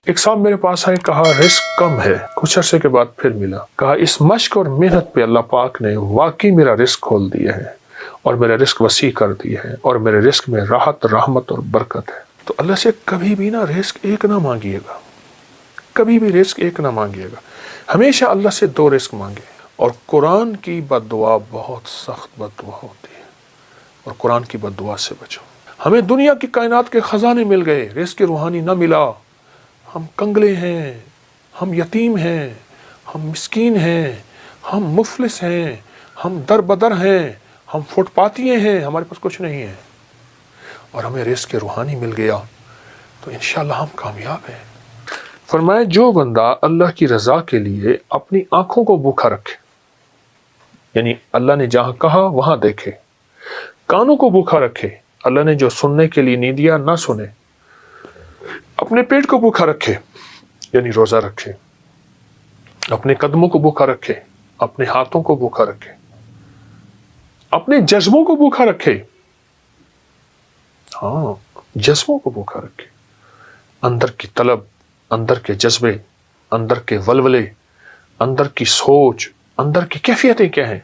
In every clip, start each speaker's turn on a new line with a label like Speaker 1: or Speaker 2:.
Speaker 1: ایک صاحب میرے پاس آئے، کہا رزق کم ہے، کچھ عرصے کے بعد پھر ملا، کہا اس مشق اور محنت پہ اللہ پاک نے واقعی میرا رزق کھول دیا ہے اور میرا رزق وسیع کر دیا ہے اور میرے رزق میں راحت، رحمت اور برکت ہے۔ تو اللہ سے کبھی بھی نا رزق ایک نہ مانگیے گا، کبھی بھی رزق ایک نہ مانگیے گا، ہمیشہ اللہ سے دو رزق مانگے۔ اور قرآن کی بد دعا بہت سخت بد دعا ہوتی ہے، اور قرآن کی بد دعا سے بچو۔ ہمیں دنیا کی کائنات کے خزانے مل گئے، رزق روحانی نہ ملا، ہم کنگلے ہیں، ہم یتیم ہیں، ہم مسکین ہیں، ہم مفلس ہیں، ہم در بدر ہیں، ہم فٹ پاتیے ہیں، ہمارے پاس کچھ نہیں ہے، اور ہمیں رزق روحانی مل گیا تو انشاءاللہ ہم کامیاب ہیں۔ فرمایا جو بندہ اللہ کی رضا کے لیے اپنی آنکھوں کو بھوکا رکھے، یعنی اللہ نے جہاں کہا وہاں دیکھے، کانوں کو بھوکا رکھے، اللہ نے جو سننے کے لیے نہیں دیا نہ سنے، اپنے پیٹ کو بھوکا رکھے یعنی روزہ رکھے، اپنے قدموں کو بھوکا رکھے، اپنے ہاتھوں کو بھوکا رکھے، اپنے جذبوں کو بھوکا رکھے، ہاں جذبوں کو بھوکا رکھے، اندر کی طلب، اندر کے جذبے، اندر کے ولولے، اندر کی سوچ، اندر کی کیفیتیں کیا ہیں،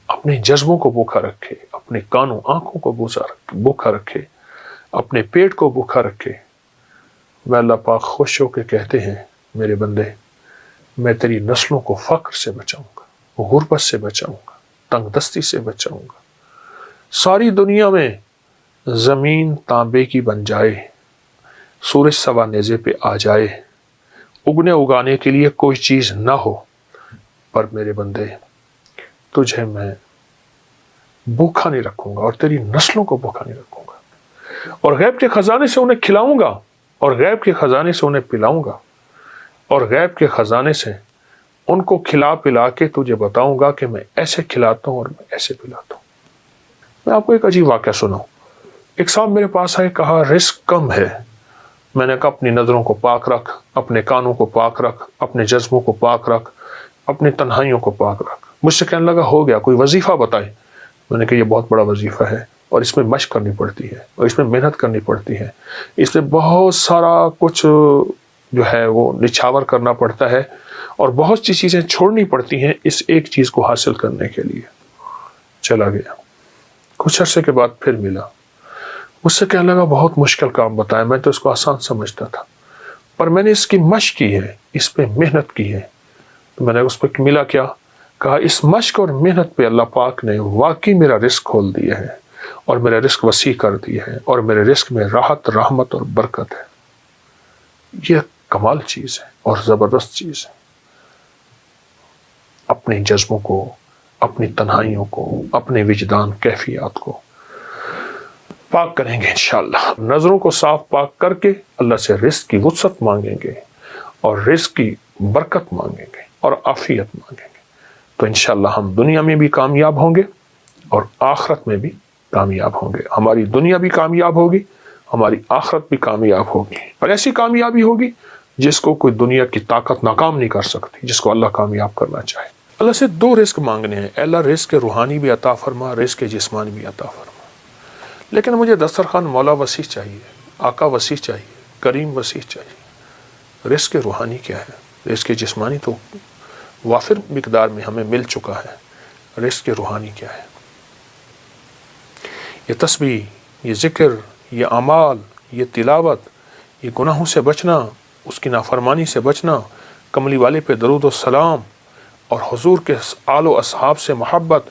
Speaker 1: اپنے جذبوں کو بھوکا رکھے، اپنے کانوں آنکھوں کو بھوکا رکھے، اپنے پیٹ کو بھوکا رکھے۔ میں اللہ پاک خوش ہو کے کہتے ہیں میرے بندے، میں تیری نسلوں کو فقر سے بچاؤں گا، غربت سے بچاؤں گا، تنگ دستی سے بچاؤں گا۔ ساری دنیا میں زمین تانبے کی بن جائے، سورج سوا نیزے پہ آ جائے، اگنے اگانے کے لیے کوئی چیز نہ ہو، پر میرے بندے تجھے میں بھوکا نہیں رکھوں گا اور تیری نسلوں کو بھوکا نہیں رکھوں گا، اور غیب کے خزانے سے انہیں کھلاؤں گا، اور غیب کے خزانے سے انہیں پلاؤں گا، اور غیب کے خزانے سے ان کو کھلا پلا کے تجھے بتاؤں گا کہ میں ایسے کھلاتا ہوں اور میں ایسے پلاتا ہوں۔ میں آپ کو ایک عجیب واقعہ سناؤں۔ ایک صاحب میرے پاس آئے، کہا رزق کم ہے، میں نے کہا اپنی نظروں کو پاک رکھ، اپنے کانوں کو پاک رکھ، اپنے جذبوں کو پاک رکھ، اپنی تنہائیوں کو پاک رکھ۔ مجھ سے کہنے لگا ہو گیا، کوئی وظیفہ بتائے۔ میں نے کہا یہ بہت بڑا وظیفہ ہے، اور اس میں مشق کرنی پڑتی ہے، اور اس میں محنت کرنی پڑتی ہے، اس میں بہت سارا کچھ جو ہے وہ نچھاور کرنا پڑتا ہے، اور بہت سی چیزیں چھوڑنی پڑتی ہیں اس ایک چیز کو حاصل کرنے کے لیے۔ چلا گیا، کچھ عرصے کے بعد پھر ملا، مجھ سے کہنے لگا بہت مشکل کام بتایا، میں تو اس کو آسان سمجھتا تھا، پر میں نے اس کی مشق کی ہے، اس پہ محنت کی ہے۔ تو میں نے اس پہ ملا کیا، کہا اس مشق اور محنت پہ اللہ پاک نے واقعی میرا رزق کھول دیا ہے اور میرا رزق وسیع کر دیا ہے اور میرے رزق میں راحت، رحمت اور برکت ہے۔ یہ کمال چیز ہے اور زبردست چیز ہے۔ اپنے جذبوں کو، اپنی تنہائیوں کو، اپنے وجدان کیفیات کو پاک کریں گے انشاءاللہ، نظروں کو صاف پاک کر کے اللہ سے رزق کی وسعت مانگیں گے اور رزق کی برکت مانگیں گے اور عافیت مانگیں گے، تو انشاءاللہ ہم دنیا میں بھی کامیاب ہوں گے اور آخرت میں بھی کامیاب ہوں گے۔ ہماری دنیا بھی کامیاب ہوگی، ہماری آخرت بھی کامیاب ہوگی، اور ایسی کامیابی ہوگی جس کو کوئی دنیا کی طاقت ناکام نہیں کر سکتی، جس کو اللہ کامیاب کرنا چاہے۔ اللہ سے دو رزق مانگنے ہیں، اے اللہ رزق روحانی بھی عطا فرما، رزق جسمانی بھی عطا فرما۔ لیکن مجھے دسترخوان مولا وسیع چاہیے، آقا وسیع چاہیے، کریم وسیع چاہیے۔ رزق روحانی کیا ہے؟ رزق جسمانی تو وافر مقدار میں ہمیں مل چکا ہے، رزق روحانی کیا ہے؟ یہ تسبیح، یہ ذکر، یہ اعمال، یہ تلاوت، یہ گناہوں سے بچنا، اس کی نافرمانی سے بچنا، کملی والے پہ درود و سلام، اور حضور کے آل و اصحاب سے محبت،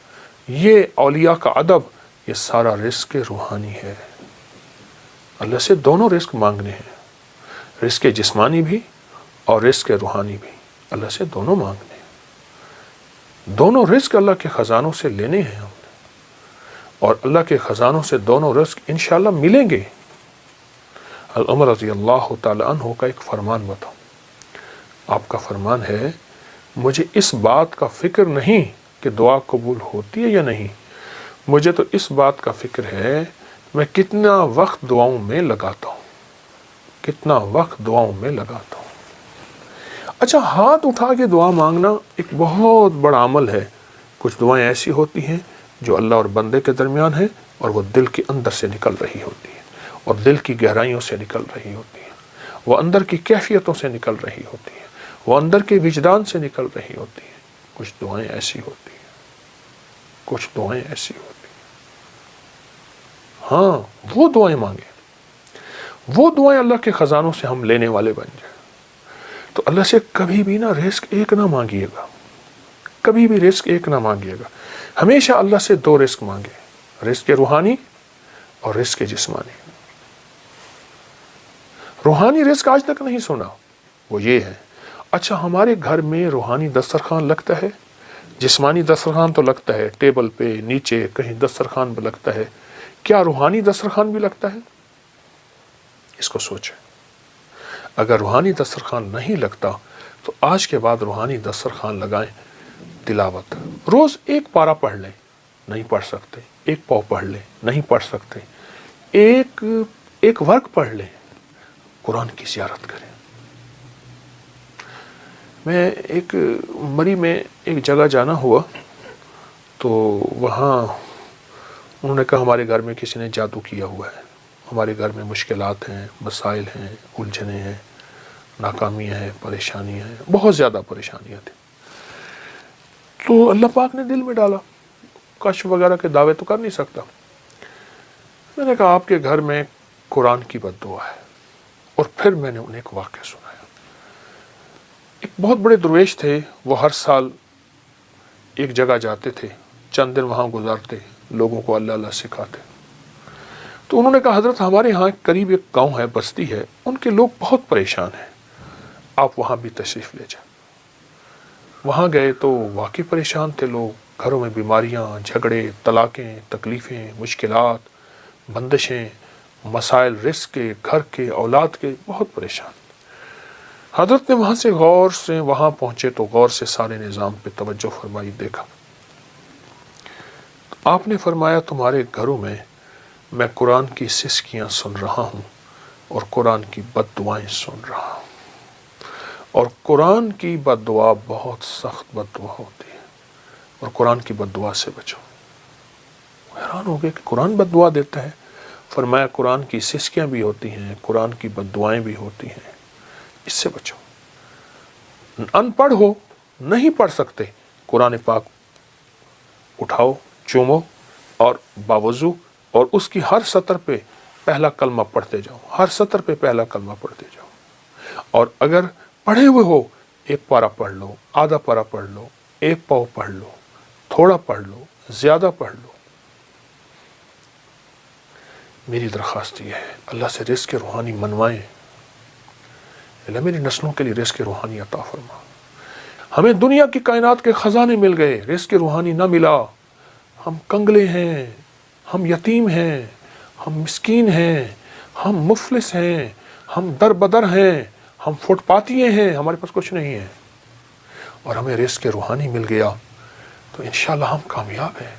Speaker 1: یہ اولیاء کا ادب، یہ سارا رزق روحانی ہے۔ اللہ سے دونوں رزق مانگنے ہیں، رزق جسمانی بھی اور رزق روحانی بھی، اللہ سے دونوں مانگنے ہیں۔ دونوں رزق اللہ کے خزانوں سے لینے ہیں ہم نے، اور اللہ کے خزانوں سے دونوں رزق انشاءاللہ ملیں گے۔ عمر رضی اللہ تعالی عنہ کا ایک فرمان بتاؤں۔ آپ کا فرمان ہے، مجھے اس بات کا فکر نہیں کہ دعا قبول ہوتی ہے یا نہیں، مجھے تو اس بات کا فکر ہے میں کتنا وقت دعاؤں میں لگاتا ہوں، کتنا وقت دعاؤں میں لگاتا ہوں۔ اچھا، ہاتھ اٹھا کے دعا مانگنا ایک بہت بڑا عمل ہے۔ کچھ دعائیں ایسی ہوتی ہیں جو اللہ اور بندے کے درمیان ہیں، اور وہ دل کے اندر سے نکل رہی ہوتی ہیں، اور دل کی گہرائیوں سے نکل رہی ہوتی ہیں، وہ اندر کی کیفیتوں سے نکل رہی ہوتی ہیں، وہ اندر کے وجدان سے نکل رہی ہوتی ہیں۔ کچھ دعائیں ایسی ہوتی ہیں، کچھ دعائیں ایسی ہوتی ہیں، ہاں وہ دعائیں مانگیں، وہ دعائیں اللہ کے خزانوں سے ہم لینے والے بن جائیں۔ تو اللہ سے کبھی بھی نا رزق ایک نہ مانگیے گا، کبھی بھی رزق ایک نہ مانگیے گا، ہمیشہ اللہ سے دو رزق مانگے، رزق روحانی اور رزق جسمانی۔ روحانی رزق آج تک نہیں سنا، وہ یہ ہے، اچھا ہمارے گھر میں روحانی دسترخوان لگتا ہے، جسمانی دسترخوان تو لگتا ہے، ٹیبل پہ نیچے کہیں دسترخوان پہ لگتا ہے، کیا روحانی دسترخوان بھی لگتا ہے؟ اس کو سوچیں۔ اگر روحانی دسترخوان نہیں لگتا تو آج کے بعد روحانی دسترخوان لگائیں۔ تلاوت روز ایک پارہ پڑھ لیں، نہیں پڑھ سکتے ایک پاؤ پڑھ لیں، نہیں پڑھ سکتے ایک ورق پڑھ لیں، قرآن کی زیارت کریں۔ میں ایک مری میں ایک جگہ جانا ہوا تو وہاں انہوں نے کہا ہمارے گھر میں کسی نے جادو کیا ہوا ہے، ہمارے گھر میں مشکلات ہیں، مسائل ہیں، الجھنیں ہیں، ناکامیاں ہیں، پریشانیاں ہیں، بہت زیادہ پریشانیاں تھیں۔ تو اللہ پاک نے دل میں ڈالا، کشف وغیرہ کے دعوے تو کر نہیں سکتا۔ میں نے کہا آپ کے گھر میں قرآن کی بد دعا ہے، اور پھر میں نے انہیں ایک واقعہ سنایا۔ ایک بہت بڑے درویش تھے، وہ ہر سال ایک جگہ جاتے تھے، چند دن وہاں گزارتے، لوگوں کو اللہ اللہ سکھاتے۔ تو انہوں نے کہا حضرت ہمارے ہاں قریب ایک گاؤں ہے، بستی ہے، ان کے لوگ بہت پریشان ہیں، آپ وہاں بھی تشریف لے جائیں۔ وہاں گئے تو واقعی پریشان تھے لوگ، گھروں میں بیماریاں، جھگڑے، طلاقیں، تکلیفیں، مشکلات، بندشیں، مسائل رزق کے، گھر کے، اولاد کے، بہت پریشان۔ حضرت نے وہاں پہنچے تو غور سے سارے نظام پہ توجہ فرمائی، دیکھا۔ آپ نے فرمایا تمہارے گھروں میں قرآن کی سسکیاں سن رہا ہوں اور قرآن کی بد دعائیں سن رہا ہوں، اور قرآن کی بد دعا بہت سخت بد دعا ہوتی ہے، اور قرآن کی بد دعا سے بچو۔ حیران ہو گئے کہ قرآن بد دعا دیتا ہے؟ فرمایا قرآن کی سسکیاں بھی ہوتی ہیں، قرآن کی بد دعائیں بھی ہوتی ہیں، اس سے بچو۔ ان پڑھ ہو، نہیں پڑھ سکتے، قرآن پاک اٹھاؤ، چومو، اور باوضو، اور اس کی ہر سطر پہ پہلا کلمہ پڑھتے جاؤ، ہر سطر پہ پہلا کلمہ پڑھتے جاؤ۔ اور اگر پڑھے ہوئے ہو، ایک پارہ پڑھ لو، آدھا پارہ پڑھ لو، ایک پاؤ پڑھ لو، تھوڑا پڑھ لو، زیادہ پڑھ لو۔ میری درخواست یہ ہے، اللہ سے رزق روحانی منوائیں، اللہ میری نسلوں کے لیے رزق روحانی عطا فرما۔ ہمیں دنیا کی کائنات کے خزانے مل گئے، رزق روحانی نہ ملا، ہم کنگلے ہیں، ہم یتیم ہیں، ہم مسکین ہیں، ہم مفلس ہیں، ہم در بدر ہیں، ہم فٹ پاتیے ہیں، ہمارے پاس کچھ نہیں ہے، اور ہمیں رزق روحانی مل گیا تو انشاءاللہ ہم کامیاب ہیں۔